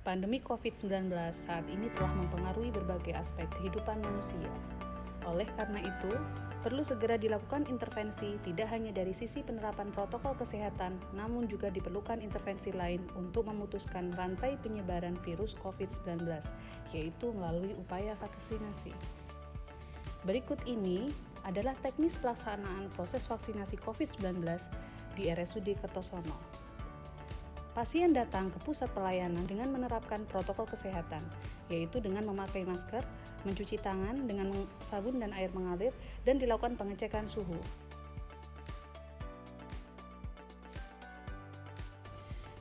Pandemi COVID-19 saat ini telah mempengaruhi berbagai aspek kehidupan manusia. Oleh karena itu, perlu segera dilakukan intervensi tidak hanya dari sisi penerapan protokol kesehatan, namun juga diperlukan intervensi lain untuk memutuskan rantai penyebaran virus COVID-19, yaitu melalui upaya vaksinasi. Berikut ini adalah teknis pelaksanaan proses vaksinasi COVID-19 di RSUD Kertosono. Pasien datang ke pusat pelayanan dengan menerapkan protokol kesehatan, yaitu dengan memakai masker, mencuci tangan dengan sabun dan air mengalir, dan dilakukan pengecekan suhu.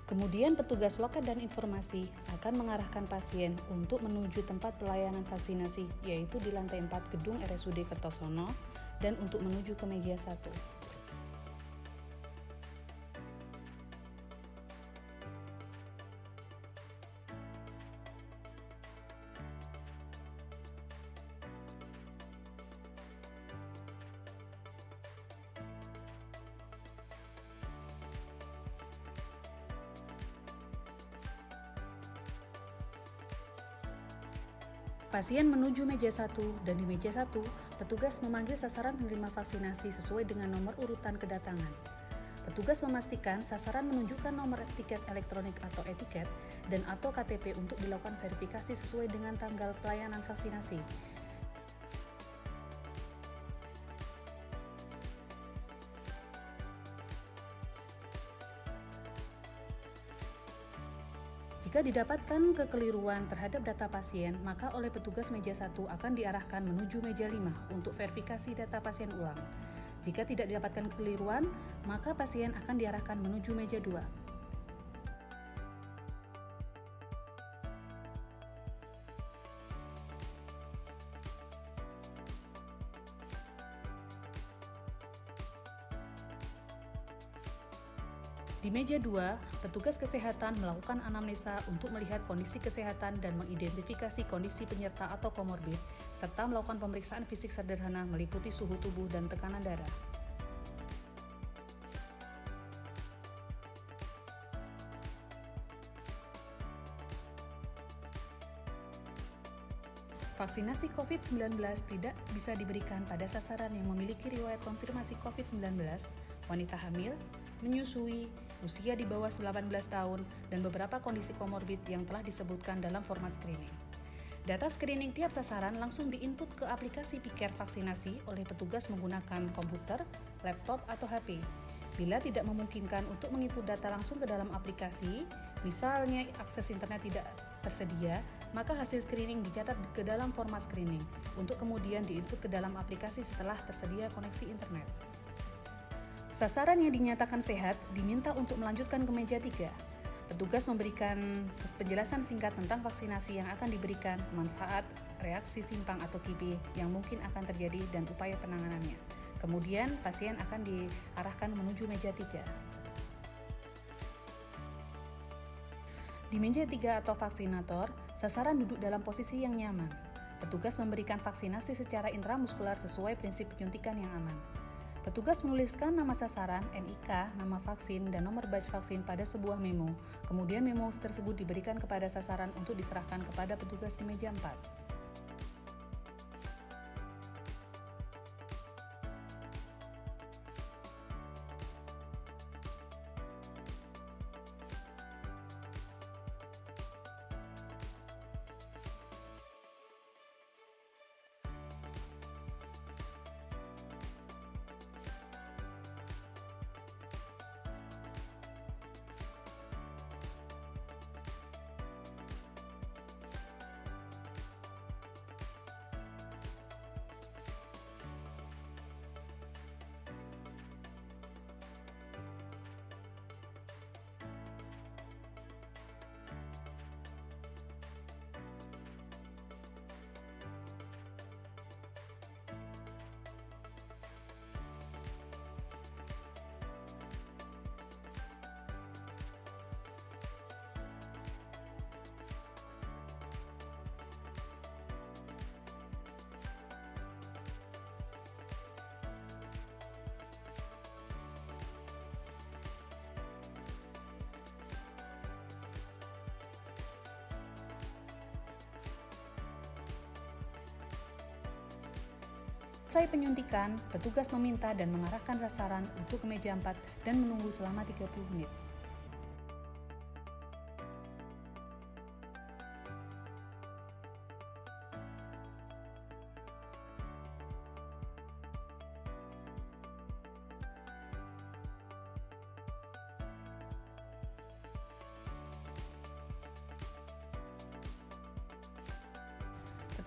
Kemudian petugas loket dan informasi akan mengarahkan pasien untuk menuju tempat pelayanan vaksinasi, yaitu di lantai 4 gedung RSUD Kertosono, dan untuk menuju ke meja 1. Pasien menuju meja 1 dan di meja 1, petugas memanggil sasaran penerima vaksinasi sesuai dengan nomor urutan kedatangan. Petugas memastikan sasaran menunjukkan nomor tiket elektronik atau etiket dan atau KTP untuk dilakukan verifikasi sesuai dengan tanggal pelayanan vaksinasi. Jika didapatkan kekeliruan terhadap data pasien, maka oleh petugas meja 1 akan diarahkan menuju meja 5 untuk verifikasi data pasien ulang. Jika tidak didapatkan kekeliruan, maka pasien akan diarahkan menuju meja 2. Di meja 2, petugas kesehatan melakukan anamnesa untuk melihat kondisi kesehatan dan mengidentifikasi kondisi penyerta atau komorbid, serta melakukan pemeriksaan fisik sederhana meliputi suhu tubuh dan tekanan darah. Vaksinasi COVID-19 tidak bisa diberikan pada sasaran yang memiliki riwayat konfirmasi COVID-19, wanita hamil, menyusui, usia di bawah 18 tahun, dan beberapa kondisi komorbid yang telah disebutkan dalam format screening. Data screening tiap sasaran langsung diinput ke aplikasi Piker vaksinasi oleh petugas menggunakan komputer, laptop, atau HP. Bila tidak memungkinkan untuk menginput data langsung ke dalam aplikasi, misalnya akses internet tidak tersedia, maka hasil screening dicatat ke dalam format screening untuk kemudian diinput ke dalam aplikasi setelah tersedia koneksi internet. Sasaran yang dinyatakan sehat diminta untuk melanjutkan ke meja 3. Petugas memberikan penjelasan singkat tentang vaksinasi yang akan diberikan, manfaat, reaksi simpang atau KIPI yang mungkin akan terjadi, dan upaya penanganannya. Kemudian pasien akan diarahkan menuju meja 3. Di meja 3 atau vaksinator, sasaran duduk dalam posisi yang nyaman. Petugas memberikan vaksinasi secara intramuskular sesuai prinsip penyuntikan yang aman. Petugas menuliskan nama sasaran, NIK, nama vaksin, dan nomor batch vaksin pada sebuah memo. Kemudian memo tersebut diberikan kepada sasaran untuk diserahkan kepada petugas di meja 4. Selesai penyuntikan, petugas meminta dan mengarahkan sasaran untuk ke meja 4 dan menunggu selama 30 menit.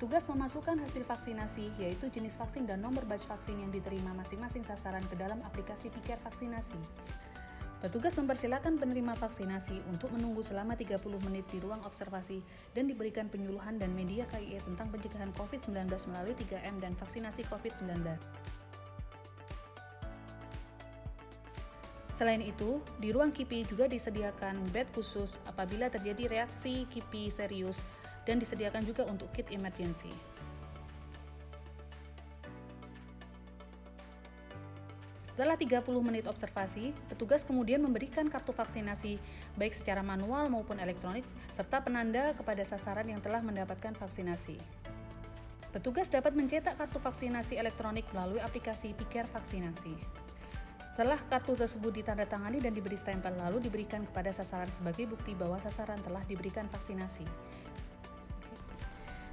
Petugas memasukkan hasil vaksinasi, yaitu jenis vaksin dan nomor batch vaksin yang diterima masing-masing sasaran ke dalam aplikasi Piker Vaksinasi. Petugas mempersilakan penerima vaksinasi untuk menunggu selama 30 menit di ruang observasi dan diberikan penyuluhan dan media KIE tentang pencegahan COVID-19 melalui 3M dan vaksinasi COVID-19. Selain itu, di ruang KIPI juga disediakan bed khusus apabila terjadi reaksi KIPI serius dan disediakan juga untuk kit emergency. Setelah 30 menit observasi, petugas kemudian memberikan kartu vaksinasi baik secara manual maupun elektronik serta penanda kepada sasaran yang telah mendapatkan vaksinasi. Petugas dapat mencetak kartu vaksinasi elektronik melalui aplikasi Piker Vaksinasi. Setelah kartu tersebut ditandatangani dan diberi stempel, lalu diberikan kepada sasaran sebagai bukti bahwa sasaran telah diberikan vaksinasi.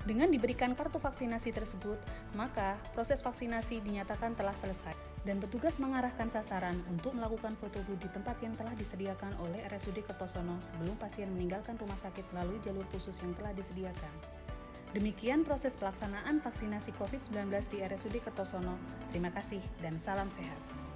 Dengan diberikan kartu vaksinasi tersebut, maka proses vaksinasi dinyatakan telah selesai dan petugas mengarahkan sasaran untuk melakukan foto booth di tempat yang telah disediakan oleh RSUD Kertosono sebelum pasien meninggalkan rumah sakit melalui jalur khusus yang telah disediakan. Demikian proses pelaksanaan vaksinasi COVID-19 di RSUD Kertosono. Terima kasih dan salam sehat.